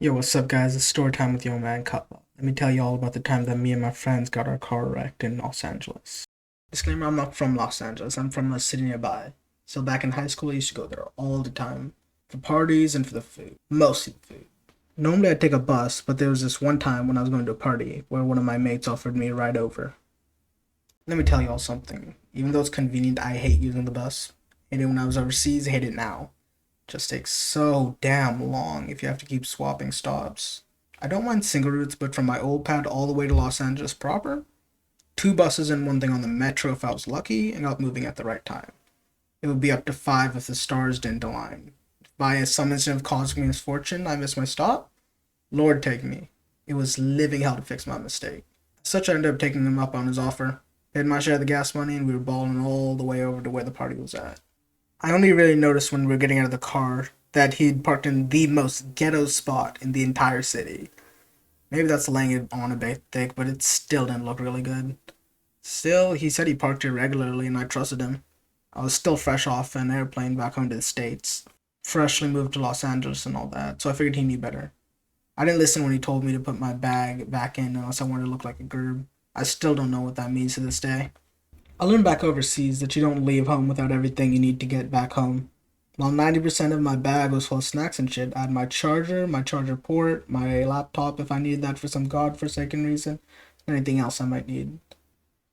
Yo, what's up, guys? It's Storytime with your man Cuppa. Let me tell you all about the time that me and my friends got our car wrecked in Los Angeles. Disclaimer, I'm not from Los Angeles. I'm from a city nearby. So back in high school, I used to go there all the time. For parties and for the food. Mostly the food. Normally I'd take a bus, but there was this one time when I was going to a party where one of my mates offered me a ride over. Let me tell you all something. Even though it's convenient, I hate using the bus. Hate it when I was overseas, hate it now. Just takes so damn long if you have to keep swapping stops. I don't mind single routes, but from my old pad all the way to Los Angeles proper, two buses and one thing on the metro if I was lucky and got moving at the right time. It would be up to five if the stars didn't align. If by some incident of causing me misfortune I missed my stop, Lord take me. It was living hell to fix my mistake. As such, I ended up taking him up on his offer, paid my share of the gas money, and we were balling all the way over to where the party was at. I only really noticed when we were getting out of the car that he'd parked in the most ghetto spot in the entire city. Maybe that's laying it on a bit thick, but it still didn't look really good. Still, he said he parked here regularly and I trusted him. I was still fresh off an airplane back home to the States. Freshly moved to Los Angeles and all that, so I figured he knew better. I didn't listen when he told me to put my bag back in unless I wanted to look like a gerb. I still don't know what that means to this day. I learned back overseas that you don't leave home without everything you need to get back home. While 90% of my bag was full of snacks and shit, I had my charger port, my laptop if I needed that for some godforsaken reason, and anything else I might need.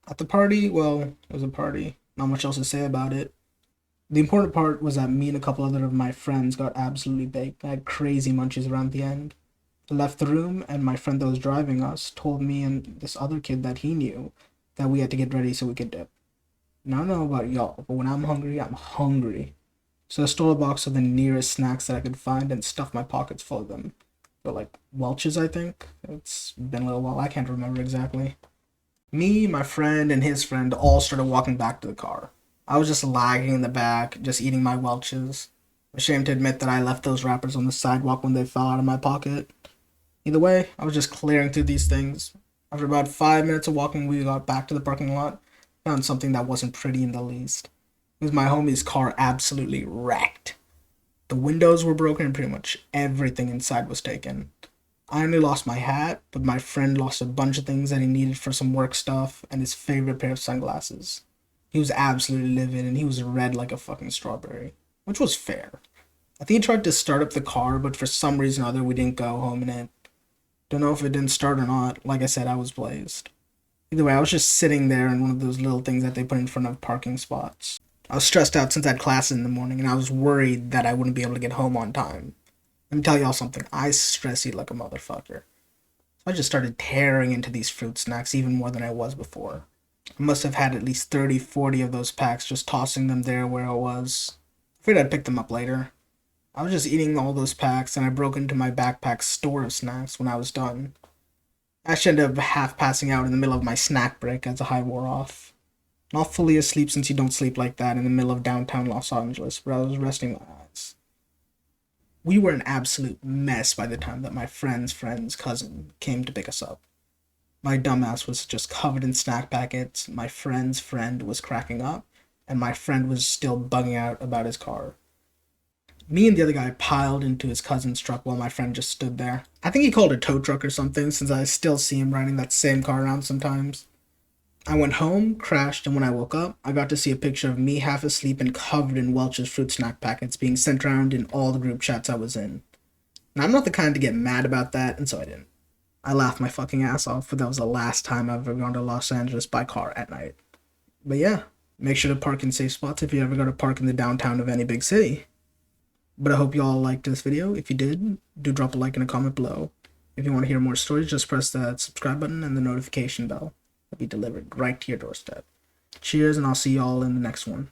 At the party, well, it was a party. Not much else to say about it. The important part was that me and a couple other of my friends got absolutely baked. I had crazy munchies around the end. I left the room, and my friend that was driving us told me and this other kid that he knew that we had to get ready so we could dip. Now, I don't know about y'all, but when I'm hungry, I'm hungry. So I stole a box of the nearest snacks that I could find and stuffed my pockets full of them. But like Welch's, I think. It's been a little while. I can't remember exactly. Me, my friend, and his friend all started walking back to the car. I was just lagging in the back, just eating my Welch's. Ashamed to admit that I left those wrappers on the sidewalk when they fell out of my pocket. Either way, I was just clearing through these things. After about 5 minutes of walking, we got back to the parking lot. Found something that wasn't pretty in the least. It was my homie's car absolutely wrecked. The windows were broken and pretty much everything inside was taken. I only lost my hat, but my friend lost a bunch of things that he needed for some work stuff and his favorite pair of sunglasses. He was absolutely livid and he was red like a fucking strawberry, which was fair. I think he tried to start up the car, but for some reason or other we didn't go home in it. Don't know if it didn't start or not. Like I said, I was blazed. Either way, I was just sitting there in one of those little things that they put in front of parking spots. I was stressed out since I had classes in the morning, and I was worried that I wouldn't be able to get home on time. Let me tell y'all something. I stress eat like a motherfucker. So I just started tearing into these fruit snacks even more than I was before. I must have had at least 30, 40 of those packs, just tossing them there where I was. I figured I'd pick them up later. I was just eating all those packs, and I broke into my backpack's store of snacks when I was done. I actually ended up half passing out in the middle of my snack break as the high wore off. Not fully asleep since you don't sleep like that in the middle of downtown Los Angeles, but I was resting my eyes. We were an absolute mess by the time that my friend's cousin came to pick us up. My dumbass was just covered in snack packets, my friend's friend was cracking up, and my friend was still bugging out about his car. Me and the other guy piled into his cousin's truck while my friend just stood there. I think he called a tow truck or something, since I still see him riding that same car around sometimes. I went home, crashed, and when I woke up, I got to see a picture of me half asleep and covered in Welch's fruit snack packets being sent around in all the group chats I was in. And I'm not the kind to get mad about that, and so I didn't. I laughed my fucking ass off, for that was the last time I've ever gone to Los Angeles by car at night. But yeah, make sure to park in safe spots if you ever go to park in the downtown of any big city. But I hope you all liked this video. If you did, do drop a like and a comment below. If you want to hear more stories, just press that subscribe button and the notification bell. It'll be delivered right to your doorstep. Cheers, and I'll see y'all in the next one.